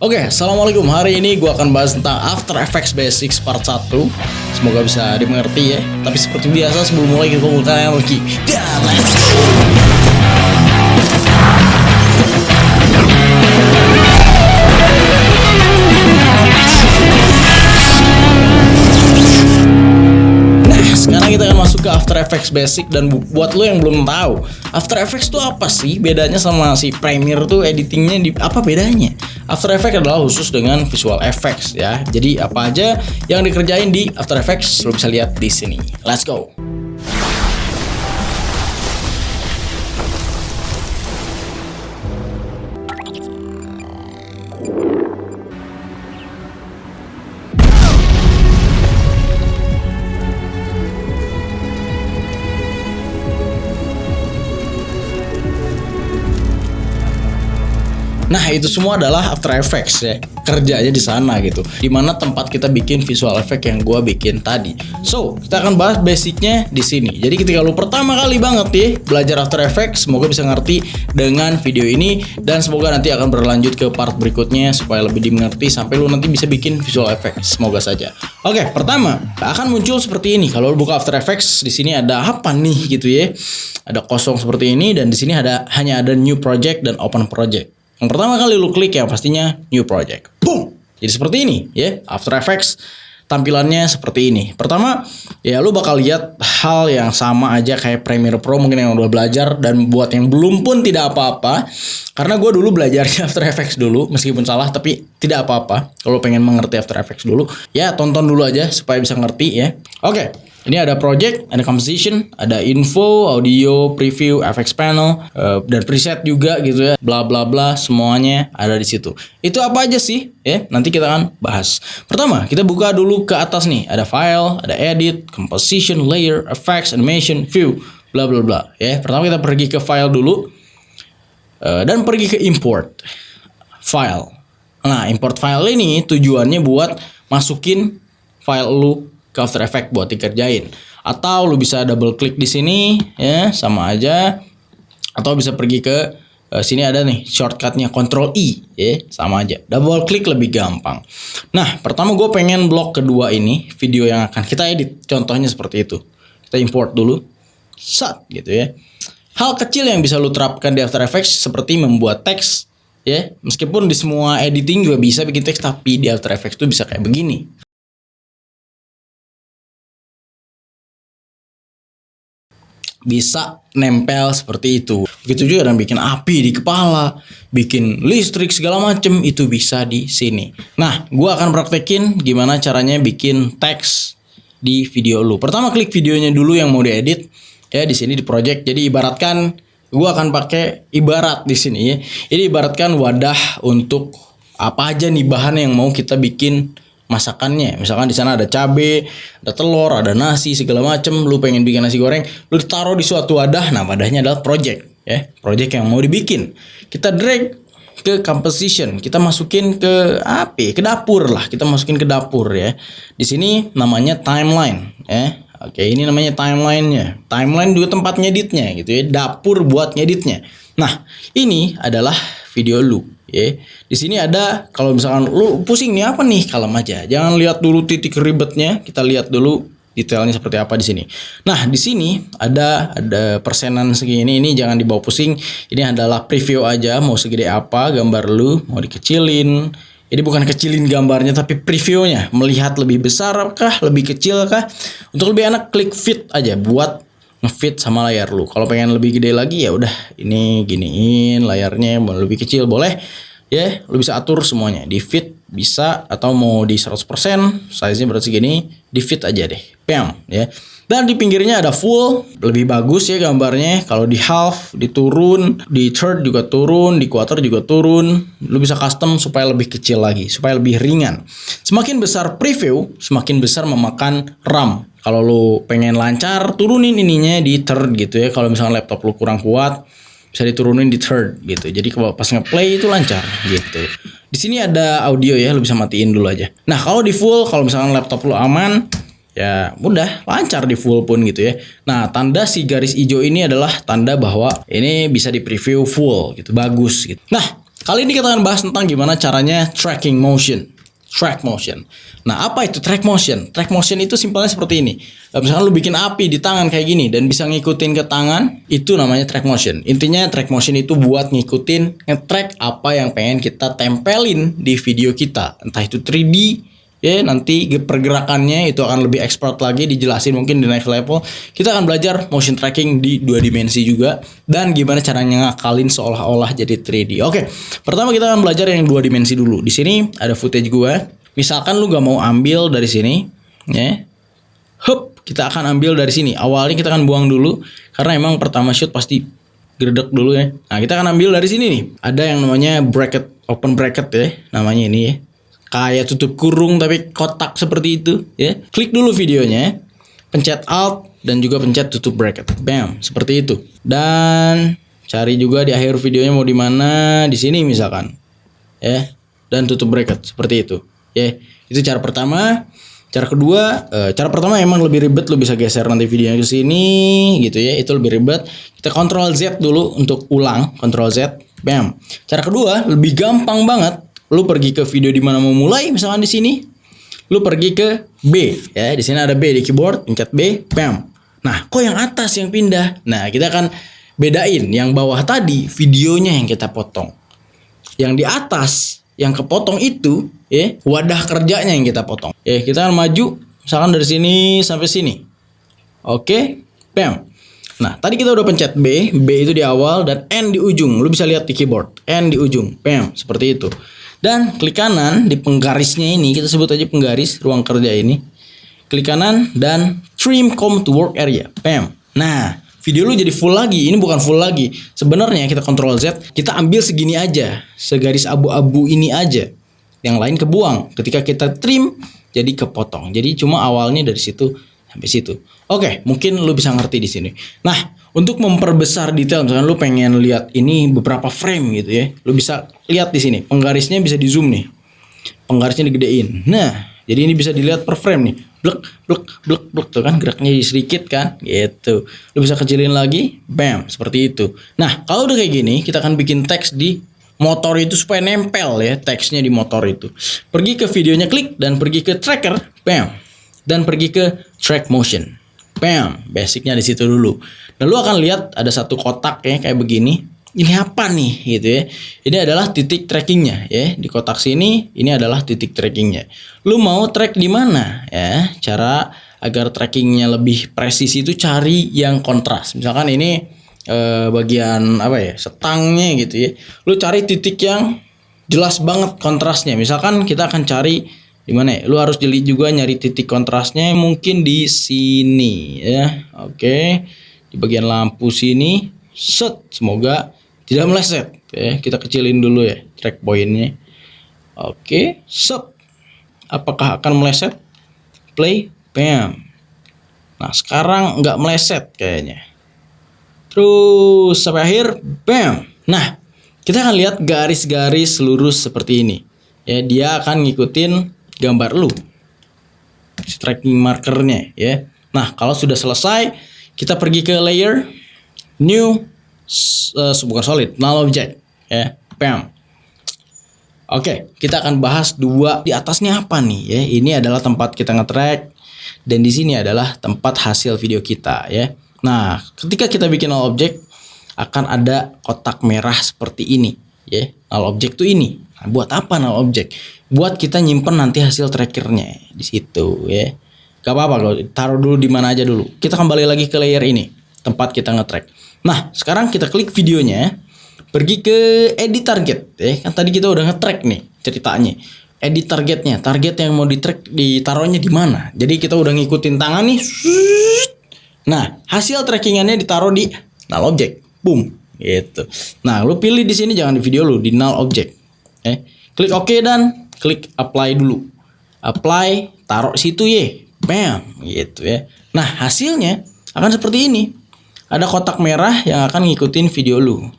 Oke, assalamualaikum. Hari ini gue akan bahas tentang After Effects Basics part 1. Semoga bisa dimengerti ya. Tapi seperti biasa sebelum mulai kita kumpulkan energi. Dan let's go. Sekarang kita akan masuk ke After Effects Basic. Dan buat lo yang belum tahu, After Effects itu apa sih? Bedanya sama si Premiere tuh editingnya apa bedanya? After Effects adalah khusus dengan visual effects ya. Jadi apa aja yang dikerjain di After Effects lo bisa lihat di sini. Let's go. Nah, itu semua adalah After Effects ya. Kerjanya di sana gitu. Dimana tempat kita bikin visual effect yang gua bikin tadi. So, kita akan bahas basicnya di sini. Jadi ketika lu pertama kali banget ya belajar After Effects, semoga bisa ngerti dengan video ini dan semoga nanti akan berlanjut ke part berikutnya supaya lebih dimengerti sampai lu nanti bisa bikin visual effect. Semoga saja. Oke, pertama akan muncul seperti ini. Kalau lu buka After Effects, di sini ada apa nih gitu ya. Ada kosong seperti ini dan di sini hanya ada new project dan open project. Yang pertama kali lu klik ya pastinya new project. Boom. Jadi seperti ini ya. After Effects tampilannya seperti ini. Pertama ya lu bakal lihat hal yang sama aja kayak Premiere Pro mungkin yang udah belajar, dan buat yang belum pun tidak apa-apa. Karena gue dulu belajarnya After Effects dulu meskipun salah, tapi tidak apa-apa. Kalau pengen mengerti After Effects dulu ya tonton dulu aja supaya bisa ngerti ya. Oke. Ini ada project, ada composition, ada info, audio, preview, FX panel, dan preset juga gitu ya. Bla bla bla, semuanya ada di situ. Itu apa aja sih? Ya, nanti kita akan bahas. Pertama, kita buka dulu ke atas nih. Ada file, ada edit, composition, layer, effects, animation, view, bla bla bla. Ya, pertama kita pergi ke file dulu dan pergi ke import file. Nah, import file ini tujuannya buat masukin file lu ke After Effects buat dikerjain. Atau lu bisa double klik di sini ya, sama aja. Atau bisa pergi ke sini ada nih shortcutnya Ctrl I ya, sama aja. Double klik lebih gampang. Nah, pertama gue pengen blok kedua ini, video yang akan kita edit. Contohnya seperti itu. Kita import dulu. Sat gitu ya. Hal kecil yang bisa lu terapkan di After Effects seperti membuat teks ya. Meskipun di semua editing juga bisa bikin teks, tapi di After Effects tuh bisa kayak begini. Bisa nempel seperti itu. Begitu juga dengan bikin api di kepala, bikin listrik segala macem, itu bisa di sini. Nah, gua akan praktekin gimana caranya bikin teks di video lu. Pertama klik videonya dulu yang mau diedit ya, di sini di project. Jadi ibaratkan gua akan pakai ibarat di sini ya. Ini ibaratkan wadah untuk apa aja nih bahan yang mau kita bikin masakannya. Misalkan di sana ada cabe, ada telur, ada nasi segala macem. Lu pengen bikin nasi goreng, lu taruh di suatu wadah. Nah, wadahnya adalah project ya, project yang mau dibikin. Kita drag ke composition, kita masukin ke ke dapur lah. Kita masukin ke dapur ya. Di sini namanya timeline ya. Oke, ini namanya timelinenya. Timeline juga tempat ngeditnya gitu ya, dapur buat ngeditnya. Nah, ini adalah video lu ya. Di sini ada, kalau misalkan lu pusing nih apa nih, kalem aja. Jangan lihat dulu titik ribetnya, kita lihat dulu detailnya seperti apa di sini. Nah, di sini ada persenan segini, ini jangan dibawa pusing. Ini adalah preview aja, mau segede apa gambar lu, mau dikecilin. Ini bukan kecilin gambarnya tapi previewnya, melihat lebih besar kah, lebih kecil kah. Untuk lebih enak klik fit aja buat ngefit sama layar lu. Kalau pengen lebih gede lagi ya udah ini giniin layarnya, mau lebih kecil boleh ya, lu bisa atur semuanya. Di fit bisa, atau mau di 100% size-nya berarti segini, di fit aja deh. Pam ya. Dan di pinggirnya ada full, lebih bagus ya gambarnya. Kalau di half, diturun, di third juga turun, di quarter juga turun. Lu bisa custom supaya lebih kecil lagi, supaya lebih ringan. Semakin besar preview, semakin besar memakan RAM. Kalau lu pengen lancar, turunin ininya di third gitu ya. Kalau misalnya laptop lu kurang kuat, bisa diturunin di third gitu. Jadi kalau pas nge-play itu lancar gitu. Di sini ada audio ya, lu bisa matiin dulu aja. Nah, kalau di full, kalau misalnya laptop lu aman, ya mudah lancar di full pun gitu ya. Nah, tanda si garis hijau ini adalah tanda bahwa ini bisa di preview full gitu, bagus gitu. Nah, Kali ini kita akan bahas tentang gimana caranya tracking motion. Track motion. Nah, apa itu track motion? Track motion itu simpelnya seperti ini. Misalkan lu bikin api di tangan kayak gini dan bisa ngikutin ke tangan, itu namanya track motion. Intinya track motion itu buat ngikutin, nge-track apa yang pengen kita tempelin di video kita. Entah itu 3D, ya nanti pergerakannya itu akan lebih expert lagi, dijelasin mungkin di next level. Kita akan belajar motion tracking di 2 dimensi juga, dan gimana caranya ngakalin seolah-olah jadi 3D. Oke, pertama kita akan belajar yang 2 dimensi dulu. Di sini ada footage gue. Misalkan lu gak mau ambil dari sini, ya, kita akan ambil dari sini. Awalnya kita akan buang dulu, karena emang pertama shoot pasti gredek dulu ya. Nah, kita akan ambil dari sini nih. Ada yang namanya bracket, open bracket ya, namanya ini ya. Kayak tutup kurung tapi kotak seperti itu ya. Klik dulu videonya, pencet alt dan juga pencet tutup bracket. Bam, seperti itu. Dan cari juga di akhir videonya mau di mana, di sini misalkan. Ya. Dan tutup bracket seperti itu. Ya, itu cara pertama. Cara kedua, cara pertama emang lebih ribet, lu bisa geser nanti videonya ke sini gitu ya. Itu lebih ribet. Kita Ctrl Z dulu untuk ulang, Ctrl Z. Bam. Cara kedua lebih gampang banget. Lu pergi ke video di mana mau mulai, misalkan di sini. Lu pergi ke B ya, di sini ada B di keyboard, pencet B, bam. Nah, kok yang atas yang pindah? Nah, kita akan bedain yang bawah tadi videonya yang kita potong. Yang di atas yang kepotong itu ya, wadah kerjanya yang kita potong. Ya, kita akan maju misalkan dari sini sampai sini. Oke, bam. Nah, tadi kita udah pencet B itu di awal dan N di ujung. Lu bisa lihat di keyboard, N di ujung. Bam, seperti itu. Dan klik kanan di penggarisnya ini, kita sebut aja penggaris ruang kerja ini. Klik kanan dan trim comb to work area. Bam. Nah, video lu jadi full lagi. Ini bukan full lagi. Sebenarnya kita Ctrl Z, kita ambil segini aja. Segaris abu-abu ini aja. Yang lain kebuang. Ketika kita trim, jadi kepotong. Jadi cuma awalnya dari situ sampai situ. Oke, mungkin lu bisa ngerti di sini. Nah, untuk memperbesar detail, misalkan lu pengen lihat ini beberapa frame gitu ya, lu bisa lihat di sini. Penggarisnya bisa di zoom nih. Penggarisnya digedein. Nah, jadi ini bisa dilihat per frame nih. Blek, blek, blek, blek tuh kan geraknya sedikit kan, gitu. Lu bisa kecilin lagi, bam, seperti itu. Nah, kalau udah kayak gini, kita akan bikin teks di motor itu supaya nempel ya teksnya di motor itu. Pergi ke videonya, klik dan pergi ke tracker, bam. Dan pergi ke track motion. Bam, basicnya di situ dulu. Dan lu akan lihat ada satu kotak ya kayak begini. Ini apa nih gitu ya. Ini adalah titik trackingnya ya. Di kotak sini ini adalah titik trackingnya. Lu mau track di mana ya? Cara agar trackingnya lebih presis itu cari yang kontras. Misalkan ini bagian apa ya, setangnya gitu ya. Lu cari titik yang jelas banget kontrasnya. Misalkan kita akan cari di mana ya? Lu harus jeli juga nyari titik kontrasnya mungkin di sini ya. Oke. Di bagian lampu sini. Set, semoga tidak meleset ya. Kita kecilin dulu ya track pointnya. Oke, set. Apakah akan meleset? Play, bam. Nah, sekarang nggak meleset kayaknya. Terus sampai akhir, bam. Nah, kita akan lihat garis-garis lurus seperti ini. Ya, dia akan ngikutin gambar lu, tracking markernya ya. Nah, kalau sudah selesai, kita pergi ke layer, new, bukan solid, null object ya, bam. Oke, kita akan bahas dua. Di atasnya apa nih ya? Ini adalah tempat kita nge-track dan di sini adalah tempat hasil video kita ya. Nah, ketika kita bikin null object akan ada kotak merah seperti ini ya. Null object tuh ini. Nah, buat apa null object? Buat kita nyimpen nanti hasil trackernya di situ ya. Gak apa-apa kalau taruh dulu di mana aja dulu. Kita kembali lagi ke layer ini, tempat kita nge-track. Nah, sekarang kita klik videonya, pergi ke edit target ya. Kan tadi kita udah nge-track nih ceritanya. Edit targetnya, target yang mau di-track ditaruhnya di mana. Jadi kita udah ngikutin tangan nih. Nah, hasil trackingannya ditaruh di null object. Boom, gitu. Nah, lu pilih di sini, jangan di video lu, di null object. Klik OK dan klik apply dulu. Apply, taruh situ ya. Bam, gitu ya. Nah, hasilnya akan seperti ini. Ada kotak merah yang akan ngikutin video lu.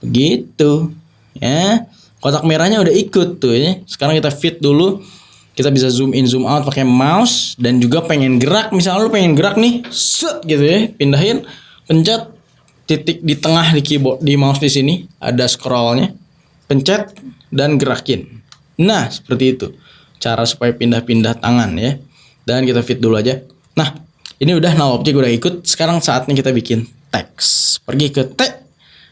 Begitu. Ya. Kotak merahnya udah ikut tuh ya. Sekarang kita fit dulu. Kita bisa zoom in, zoom out pakai mouse dan juga pengen gerak, misalnya lu pengen gerak nih, set gitu ya. Pindahin, pencet titik di tengah di keyboard, di mouse di sini ada scrollnya. pencet dan gerakin. Nah, seperti itu cara supaya pindah-pindah tangan ya. Dan kita fit dulu aja. Nah, ini udah null object udah ikut. Sekarang saatnya kita bikin teks. Pergi ke tag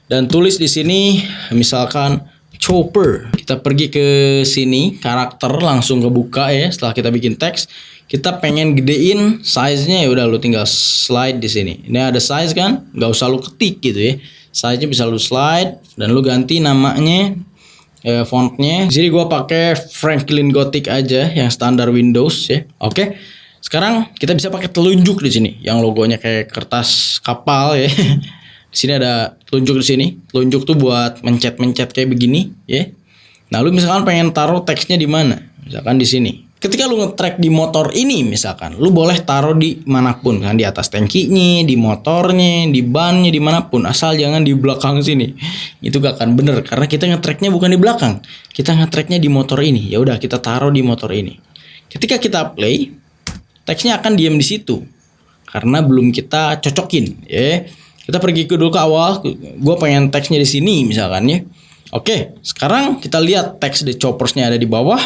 dan tulis di sini misalkan chopper. Kita pergi ke sini, karakter langsung kebuka ya. Setelah kita bikin teks, kita pengen gedein size-nya, ya udah lu tinggal slide di sini. Ini ada size kan? Nggak usah lu ketik gitu ya. Size-nya bisa lu slide dan lu ganti namanya, fontnya. Di sini gua pakai Franklin Gothic aja yang standar Windows ya. Oke. Sekarang kita bisa pakai telunjuk di sini yang logonya kayak kertas kapal ya. Di sini ada telunjuk di sini. Telunjuk tuh buat mencet-mencet kayak begini, ya. Nah, lu misalkan pengen taruh teksnya di mana? Misalkan di sini. Ketika lu nge-track di motor ini misalkan, lu boleh taruh di manapun, kan di atas tangkinya, di motornya, di bannya, dimanapun, asal jangan di belakang sini. Itu gak akan bener karena kita nge-tracknya bukan di belakang. Kita nge-tracknya di motor ini. Ya udah, kita taruh di motor ini. Ketika kita play, teksnya akan diam di situ karena belum kita cocokin, ya. Kita pergi dulu ke awal. Gue pengen teksnya di sini misalkan ya. Oke, sekarang kita lihat teks the choppers-nya ada di bawah.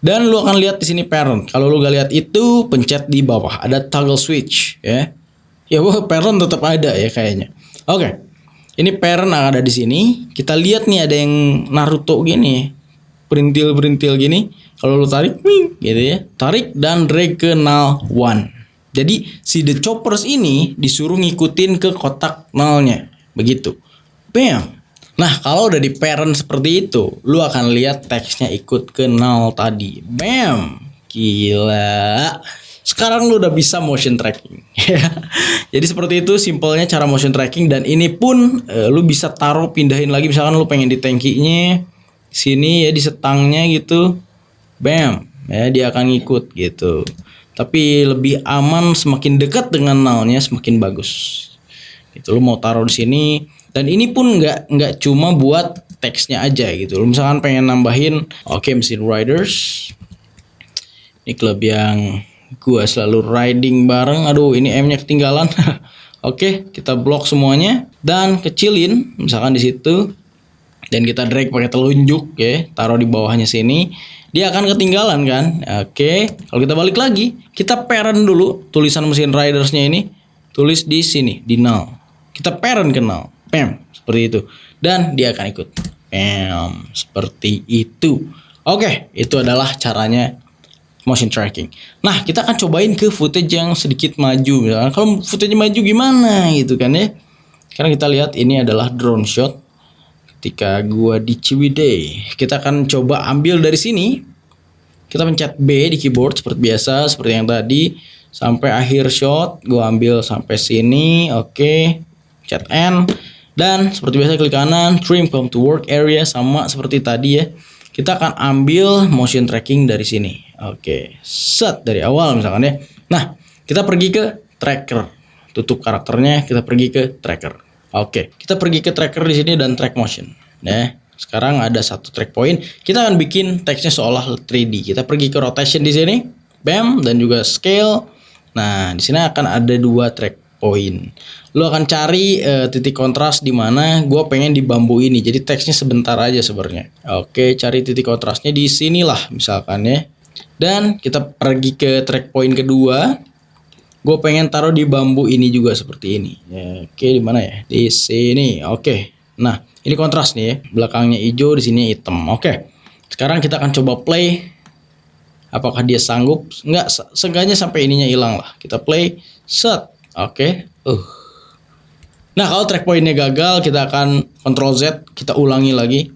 Dan lu akan lihat di sini parent. Kalau lu gak lihat itu, pencet di bawah. Ada toggle switch ya. Ya, parent tetap ada ya kayaknya. Oke. Ini parent ada di sini. Kita lihat nih ada yang Naruto gini. Perintil-perintil gini. Kalau lu tarik, gitu ya. Tarik dan drag ke null 1. Jadi si the choppers ini disuruh ngikutin ke kotak nullnya. Begitu. Bam. Nah, kalau udah di parent seperti itu, lu akan lihat teksnya ikut ke null tadi. Bam. Gila. Sekarang lu udah bisa motion tracking. Jadi seperti itu simpelnya cara motion tracking. Dan ini pun lu bisa taruh pindahin lagi. Misalkan lu pengen di tankinya, sini ya di setangnya gitu. Bam. Ya, dia akan ngikut gitu. Tapi lebih aman semakin dekat dengan nullnya semakin bagus. Itu lu mau taruh di sini dan ini pun nggak cuma buat teksnya aja gitu. Lu misalkan pengen nambahin, mesin riders. Ini klub yang gua selalu riding bareng. Aduh, ini M-nya ketinggalan. Oke, kita blok semuanya dan kecilin misalkan di situ. Dan kita drag pakai telunjuk ya, taruh di bawahnya sini. Dia akan ketinggalan kan. Oke, kalau kita balik lagi, kita parent dulu tulisan mesin ridersnya ini. Tulis di sini, di null. Kita parent ke null. Pam, seperti itu. Dan dia akan ikut. Pam, seperti itu. Oke, itu adalah caranya motion tracking. Nah, kita akan cobain ke footage yang sedikit maju. Misalkan kalau footage maju gimana gitu kan ya. Sekarang kita lihat ini adalah drone shot. Ketika gua di Ciwidey, kita akan coba ambil dari sini. Kita pencet B di keyboard seperti biasa, seperti yang tadi. Sampai akhir shot, gua ambil sampai sini. Oke, pencet N. Dan seperti biasa klik kanan, trim come to work area, sama seperti tadi ya. Kita akan ambil motion tracking dari sini. Oke, set dari awal misalkan ya. Nah, kita pergi ke tracker. Tutup karakternya, kita pergi ke tracker. Oke, kita pergi ke tracker di sini dan track motion. Nah, sekarang ada satu track point. Kita akan bikin teksnya seolah 3D. Kita pergi ke rotation di sini, bam, dan juga scale. Nah, di sini akan ada dua track point. Lu akan cari titik kontras di mana. Gua pengen di bambu ini. Jadi teksnya sebentar aja sebenarnya. Oke, cari titik kontrasnya di sinilah misalkan ya. Dan kita pergi ke track point kedua. Gue pengen taruh di bambu ini juga seperti ini. Ya, oke, di mana ya? Di sini. Oke. Nah, ini kontras nih ya. Belakangnya hijau, di sini hitam. Oke. Sekarang kita akan coba play. Apakah dia sanggup? Enggak, seenggaknya sampai ininya hilang lah. Kita play. Set. Oke. Nah, kalau track pointnya gagal, kita akan Ctrl Z, kita ulangi lagi.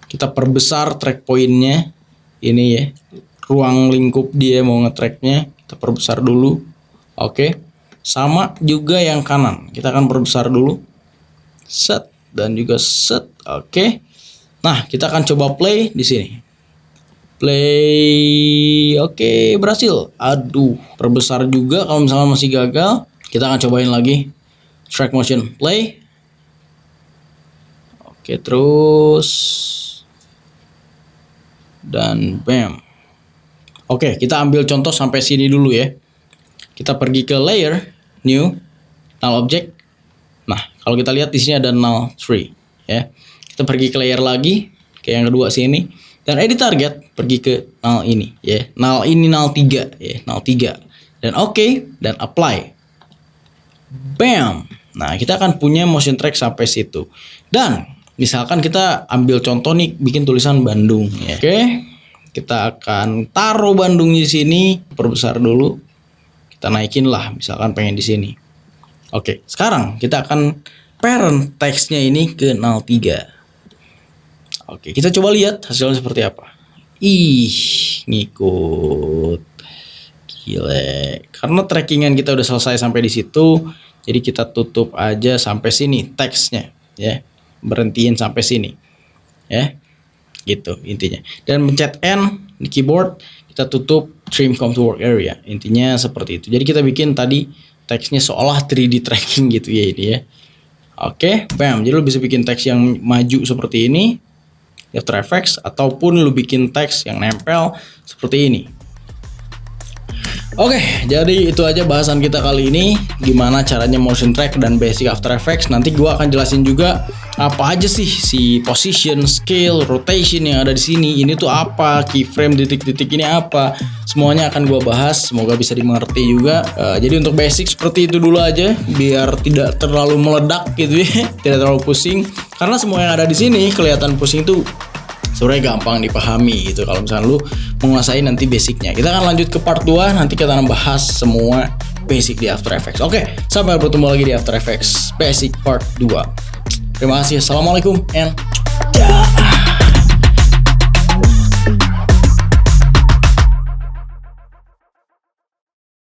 Kita perbesar track pointnya. Ini ya. Ruang lingkup dia mau nge-tracknya. Kita perbesar dulu. Oke. Sama juga yang kanan. Kita akan perbesar dulu. Set. Dan juga set. Oke. Nah, kita akan coba play di sini. Play. Oke, berhasil. Aduh, perbesar juga kalau misalnya masih gagal. Kita akan cobain lagi. Track motion play. Oke, terus. Dan bam. Oke, kita ambil contoh sampai sini dulu ya. Kita pergi ke layer, new, null object. Nah, kalau kita lihat di sini ada null 3 ya. Kita pergi ke layer lagi, ke yang kedua sini, dan edit target, pergi ke null ini ya. Null ini null 3 ya, null 3. Dan oke, dan apply. Bam. Nah, kita akan punya motion track sampai situ. Dan misalkan kita ambil contoh nih, bikin tulisan Bandung ya. Oke. Kita akan taruh Bandung di sini, perbesar dulu. Kita naikin lah, misalkan pengen di sini. Oke, sekarang kita akan parent teksnya ini ke 03. Oke, kita coba lihat hasilnya seperti apa. Ih, ngikut. Gile. Karena trackingan kita udah selesai sampai di situ, jadi kita tutup aja sampai sini teksnya, ya. Berhentiin sampai sini. Ya. Gitu intinya. Dan pencet N di keyboard, kita tutup trim come to work area. Intinya seperti itu. Jadi kita bikin tadi teksnya seolah 3D tracking gitu ya ini ya. Oke, bam. Jadi lu bisa bikin teks yang maju seperti ini di After Effects, ataupun lu bikin teks yang nempel seperti ini. Oke, jadi itu aja bahasan kita kali ini, gimana caranya motion track dan basic After Effects. Nanti gua akan jelasin juga apa aja sih si position, scale, rotation yang ada di sini. Ini tuh apa, keyframe, titik-titik ini apa. Semuanya akan gua bahas, semoga bisa dimengerti juga. Jadi untuk basic seperti itu dulu aja, biar tidak terlalu meledak gitu ya, tidak terlalu pusing. Karena semua yang ada di sini kelihatan pusing tuh sebenarnya gampang dipahami gitu kalau misalnya lu menguasai nanti basicnya. Kita akan lanjut ke part 2, nanti kita akan bahas semua basic di After Effects. Oke, sampai bertemu lagi di After Effects Basic Part 2. Terima kasih, assalamualaikum and